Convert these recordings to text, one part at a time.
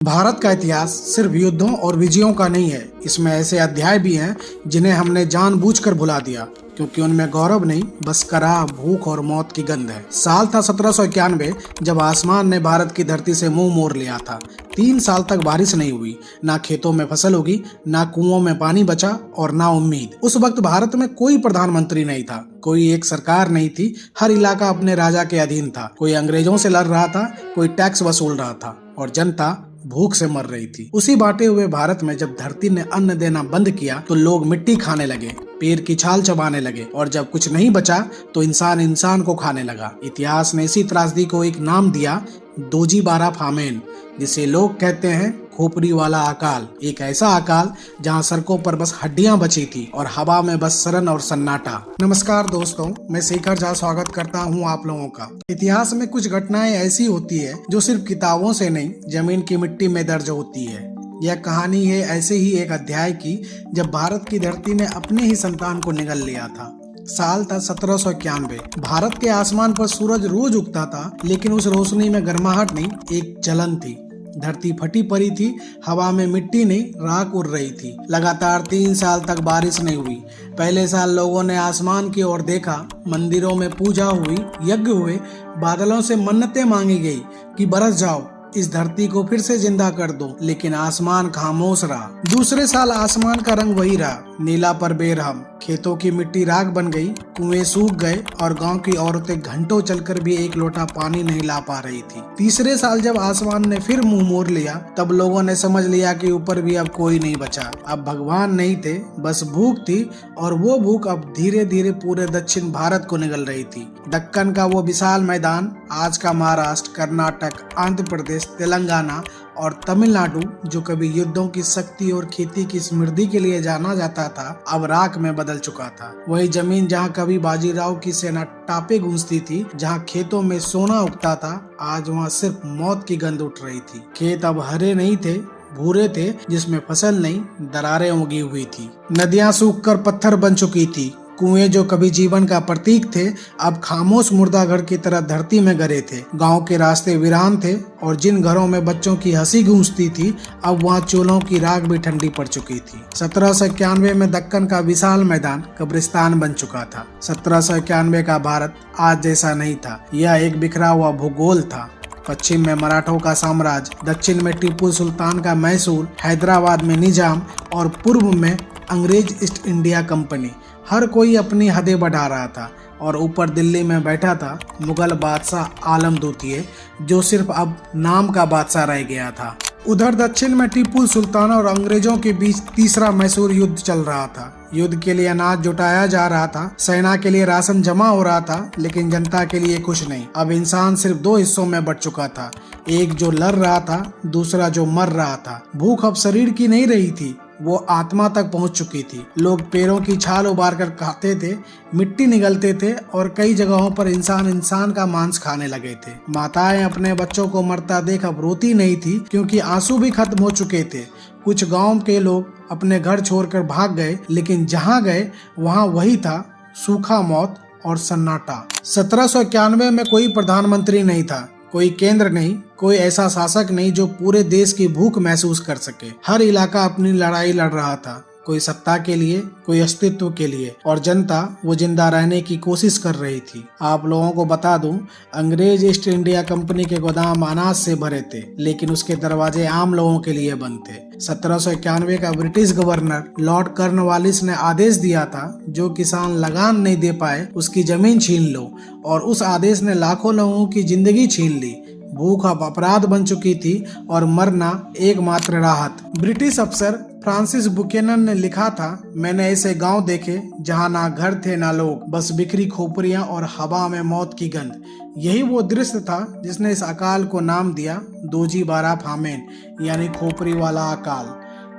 भारत का इतिहास सिर्फ युद्धों और विजयों का नहीं है। इसमें ऐसे अध्याय भी हैं जिन्हें हमने जानबूझकर भुला दिया, क्योंकि उनमें गौरव नहीं, बस कराह, भूख और मौत की गंध है। साल था 1791, जब आसमान ने भारत की धरती से मुंह मोड़ लिया था। 3 साल तक बारिश नहीं हुई, ना खेतों में फसल उगी, ना कुओं में पानी बचा और ना उम्मीद। उस वक्त भारत में कोई प्रधानमंत्री नहीं था, कोई एक सरकार नहीं थी। हर इलाका अपने राजा के अधीन था। कोई अंग्रेजों से लड़ रहा था, कोई टैक्स वसूल रहा था और जनता भूख से मर रही थी। उसी बांटे हुए भारत में जब धरती ने अन्न देना बंद किया तो लोग मिट्टी खाने लगे, पेड़ की छाल चबाने लगे और जब कुछ नहीं बचा तो इंसान इंसान को खाने लगा। इतिहास ने इसी त्रासदी को एक नाम दिया, दोजी बारा फामेन, जिसे लोग कहते हैं खोपड़ी वाला अकाल। एक ऐसा अकाल जहां सड़कों पर बस हड्डियां बची थी और हवा में बस सरन और सन्नाटा। नमस्कार दोस्तों, मैं शेखर झा स्वागत करता हूं आप लोगों का। इतिहास में कुछ घटनाएं ऐसी होती है जो सिर्फ किताबों से नहीं, जमीन की मिट्टी में दर्ज होती है। यह कहानी है ऐसे ही एक अध्याय की, जब भारत की धरती ने अपने ही संतान को निगल लिया था। साल था 1791। भारत के आसमान पर सूरज रोज उगता था, लेकिन उस रोशनी में गर्माहट नहीं, एक जलन थी। धरती फटी पड़ी थी, हवा में मिट्टी नहीं, राख उड़ रही थी। लगातार 3 साल तक बारिश नहीं हुई। पहले साल लोगों ने आसमान की ओर देखा, मंदिरों में पूजा हुई, यज्ञ हुए, बादलों से मन्नतें मांगी गई कि बरस जाओ, इस धरती को फिर से जिंदा कर दो, लेकिन आसमान खामोश रहा। दूसरे साल आसमान का रंग वही रहा, नीला पर बेरहम। खेतों की मिट्टी राख बन गई, कुएं सूख गए और गांव की औरतें घंटों चलकर भी एक लोटा पानी नहीं ला पा रही थी। तीसरे साल जब आसमान ने फिर मुंह मोड़ लिया, तब लोगों ने समझ लिया कि ऊपर भी अब कोई नहीं बचा। अब भगवान नहीं थे, बस भूख थी, और वो भूख अब धीरे धीरे पूरे दक्षिण भारत को निगल रही थी। दक्कन का वो विशाल मैदान, आज का महाराष्ट्र, कर्नाटक, आंध्र प्रदेश, तेलंगाना और तमिलनाडु, जो कभी युद्धों की शक्ति और खेती की समृद्धि के लिए जाना जाता था, अब राख में बदल चुका था। वही जमीन जहां कभी बाजीराव की सेना टापे गूंजती थी, जहां खेतों में सोना उगता था, आज वहां सिर्फ मौत की गंध उठ रही थी। खेत अब हरे नहीं थे, भूरे थे, जिसमें फसल नहीं, दरारें उगी हुई थी। नदियां सूखकर पत्थर बन चुकी थी। कुएं जो कभी जीवन का प्रतीक थे, अब खामोश मुर्दा घर की तरह धरती में गिरे थे। गांव के रास्ते वीरान थे और जिन घरों में बच्चों की हंसी गूंजती थी, अब वहां चूल्हों की राख भी ठंडी पड़ चुकी थी। 1791 में दक्कन का विशाल मैदान कब्रिस्तान बन चुका था। 1791 का भारत आज जैसा नहीं था। यह एक बिखरा हुआ भूगोल था। पश्चिम में मराठों का साम्राज्य, दक्षिण में टीपू सुल्तान का मैसूर, हैदराबाद में निजाम और पूर्व में अंग्रेज ईस्ट इंडिया कंपनी। हर कोई अपनी हदें बढ़ा रहा था और ऊपर दिल्ली में बैठा था मुगल बादशाह आलम द्वितीय, जो सिर्फ अब नाम का बादशाह रह गया था। उधर दक्षिण में टीपू सुल्तान और अंग्रेजों के बीच तीसरा मैसूर युद्ध चल रहा था। युद्ध के लिए अनाज जुटाया जा रहा था, सेना के लिए राशन जमा हो रहा था, लेकिन जनता के लिए कुछ नहीं। अब इंसान सिर्फ 2 हिस्सों में बट चुका था, एक जो लड़ रहा था, दूसरा जो मर रहा था। भूख अब शरीर की नहीं रही थी, वो आत्मा तक पहुंच चुकी थी। लोग पैरों की छाल उबार कर खाते थे, मिट्टी निगलते थे और कई जगहों पर इंसान इंसान का मांस खाने लगे थे। माताएं अपने बच्चों को मरता देख अब रोती नहीं थी, क्योंकि आंसू भी खत्म हो चुके थे। कुछ गांव के लोग अपने घर छोड़कर भाग गए, लेकिन जहां गए वहां वही था, सूखा, मौत और सन्नाटा। 1791 में कोई प्रधानमंत्री नहीं था, कोई केंद्र नहीं, कोई ऐसा शासक नहीं जो पूरे देश की भूख महसूस कर सके। हर इलाका अपनी लड़ाई लड़ रहा था, कोई सत्ता के लिए, कोई अस्तित्व के लिए, और जनता वो जिंदा रहने की कोशिश कर रही थी। आप लोगों को बता दूं, अंग्रेज ईस्ट इंडिया कंपनी के गोदाम अनाज से भरे थे, लेकिन उसके दरवाजे आम लोगों के लिए बंद थे। 1791 का ब्रिटिश गवर्नर लॉर्ड कॉर्नवालिस ने आदेश दिया था, जो किसान लगान नहीं दे पाए उसकी जमीन छीन लो, और उस आदेश ने लाखों लोगों की जिंदगी छीन ली। भूख अब अपराध बन चुकी थी और मरना एकमात्र राहत। ब्रिटिश अफसर फ्रांसिस बुकेनन ने लिखा था, मैंने ऐसे गांव देखे जहां ना घर थे ना लोग, बस बिखरी खोपड़ियां और हवा में मौत की गंध। यही वो दृश्य था जिसने इस अकाल को नाम दिया, दोजी बारा फामेन, यानी खोपड़ी वाला अकाल।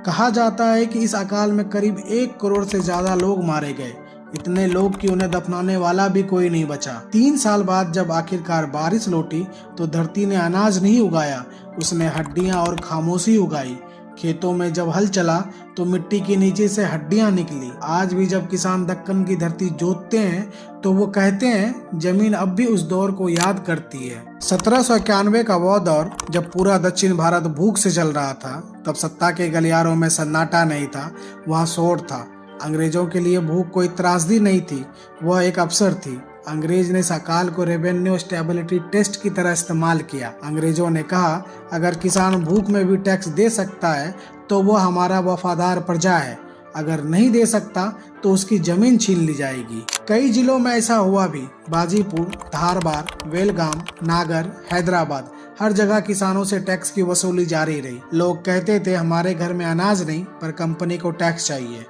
कहा जाता है कि इस अकाल में करीब 1 करोड़ से ज्यादा लोग मारे गए, इतने लोग कि उन्हें दफनाने वाला भी कोई नहीं बचा। 3 साल बाद जब आखिरकार बारिश लौटी, तो धरती ने अनाज नहीं उगाया, उसने हड्डियां और खामोशी उगाई। खेतों में जब हल चला तो मिट्टी के नीचे से हड्डियां निकली। आज भी जब किसान दक्कन की धरती जोतते हैं तो वो कहते हैं जमीन अब भी उस दौर को याद करती है। 1791 का वो दौर जब पूरा दक्षिण भारत भूख से जल रहा था, तब सत्ता के गलियारों में सन्नाटा नहीं था, वहाँ शोर था। अंग्रेजों के लिए भूख कोई त्रासदी नहीं थी, वह एक अवसर थी। अंग्रेज ने इस अकाल को रेवेन्यू स्टेबिलिटी टेस्ट की तरह इस्तेमाल किया। अंग्रेजों ने कहा अगर किसान भूख में भी टैक्स दे सकता है तो वो हमारा वफादार प्रजा है, अगर नहीं दे सकता तो उसकी जमीन छीन ली जाएगी। कई जिलों में ऐसा हुआ भी। बाजीपुर, धारबार, बेलगाम, नागर, हैदराबाद, हर जगह किसानों से टैक्स की वसूली जारी रही। लोग कहते थे हमारे घर में अनाज नहीं पर कंपनी को टैक्स चाहिए।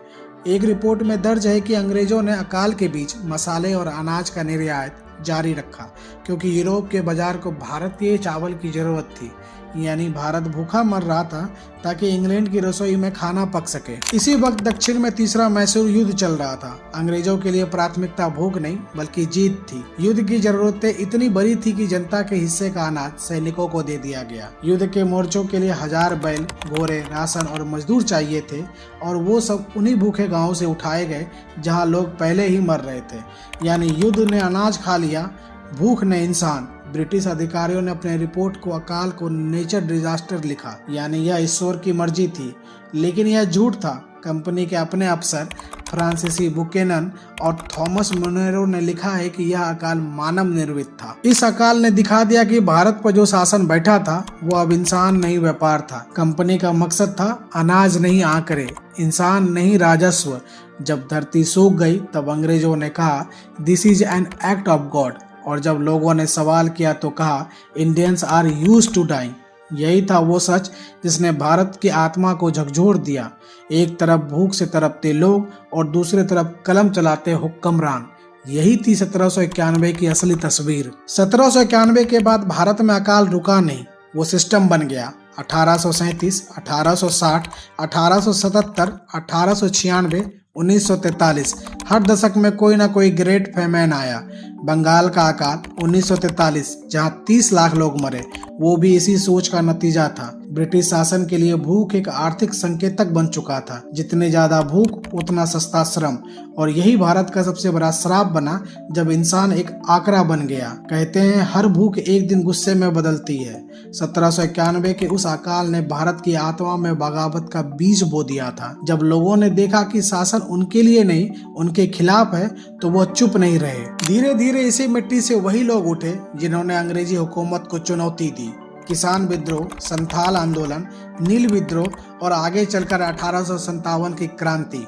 एक रिपोर्ट में दर्ज है कि अंग्रेजों ने अकाल के बीच मसाले और अनाज का निर्यात जारी रखा क्योंकि यूरोप के बाजार को भारतीय चावल की जरूरत थी। यानी भारत भूखा मर रहा था ताकि इंग्लैंड की रसोई में खाना पक सके। इसी वक्त दक्षिण में तीसरा मैसूर युद्ध चल रहा था। अंग्रेजों के लिए प्राथमिकता भूख नहीं बल्कि जीत थी। युद्ध की जरूरतें इतनी बड़ी थी कि जनता के हिस्से का अनाज सैनिकों को दे दिया गया। युद्ध के मोर्चों के लिए 1000 बैल, घोड़े, राशन और मजदूर चाहिए थे और वो सब उन्हीं भूखे गाँव से उठाए गए जहाँ लोग पहले ही मर रहे थे। यानी युद्ध ने अनाज खा लिया, भूख ने इंसान। ब्रिटिश अधिकारियों ने अपने रिपोर्ट को अकाल को नेचर डिजास्टर लिखा, यानी यह ईश्वर की मर्जी थी, लेकिन यह झूठ था। कंपनी के अपने अफसर फ्रांसीसी बुकेनन और थॉमस मुनेरो ने लिखा है कि यह अकाल मानव निर्मित था। इस अकाल ने दिखा दिया कि भारत पर जो शासन बैठा था वो अब इंसान नहीं व्यापार था। कंपनी का मकसद था अनाज नहीं आंकड़े, इंसान नहीं राजस्व। जब धरती सूख गई तब अंग्रेजों ने कहा this is an act of God, और जब लोगों ने सवाल किया तो कहा Indians are used to dying. यही था वो सच जिसने भारत की आत्मा को झकझोर दिया। एक तरफ भूख से तड़पते लोग और दूसरी तरफ कलम चलाते हुक्मरान। यही थी 1791 की असली तस्वीर। 1791 के बाद भारत में अकाल रुका नहीं, वो सिस्टम बन गया। 1837, 1860, 1877, 1896, 1943, हर दशक में कोई ना कोई ग्रेट फेमेन आया। बंगाल का अकाल 1943 जहां 30 लाख लोग मरे, वो भी इसी सोच का नतीजा था। ब्रिटिश शासन के लिए भूख एक आर्थिक संकेतक बन चुका था। जितने ज्यादा भूख उतना सस्ता श्रम, और यही भारत का सबसे बड़ा श्राप बना जब इंसान एक आंकड़ा बन गया। कहते हैं हर भूख एक दिन गुस्से में बदलती है। 1791 के उस अकाल ने भारत की आत्मा में बगावत का बीज बो दिया था। जब लोगों ने देखा कि शासन उनके लिए नहीं उनके खिलाफ है तो वो चुप नहीं रहे। धीरे धीरे इसी मिट्टी से वही लोग उठे जिन्होंने अंग्रेजी हुकूमत को चुनौती दी। किसान विद्रोह, संथाल आंदोलन, नील विद्रोह और आगे चलकर 1857 की क्रांति,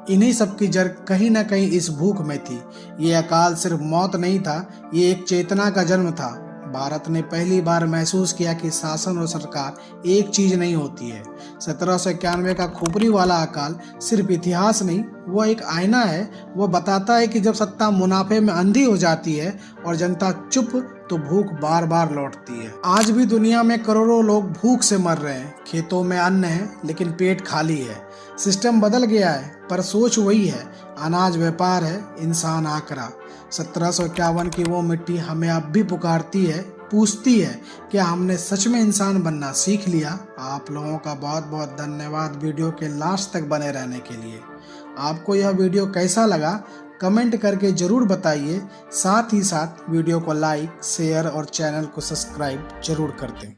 इन्हीं सब की जड़ कहीं ना कहीं इस भूख में थी। ये अकाल सिर्फ मौत नहीं था, ये एक चेतना का जन्म था। भारत ने पहली बार महसूस किया कि शासन और सरकार एक चीज नहीं होती है। 1791 का खोपड़ी वाला अकाल सिर्फ इतिहास नहीं, वह एक आईना है। वह बताता है कि जब सत्ता मुनाफे में अंधी हो जाती है और जनता चुप, तो भूख बार बार लौटती है। आज भी दुनिया में करोड़ों लोग भूख से मर रहे हैं। खेतों में अन्न है लेकिन पेट खाली है। सिस्टम बदल गया है पर सोच वही है। अनाज व्यापार है, इंसान आंकड़ा। 1751 की वो मिट्टी हमें अब भी पुकारती है, पूछती है क्या हमने सच में इंसान बनना सीख लिया। आप लोगों का बहुत बहुत धन्यवाद वीडियो के लास्ट तक बने रहने के लिए। आपको यह वीडियो कैसा लगा कमेंट करके जरूर बताइए। साथ ही साथ वीडियो को लाइक, शेयर और चैनल को सब्सक्राइब जरूर कर दें।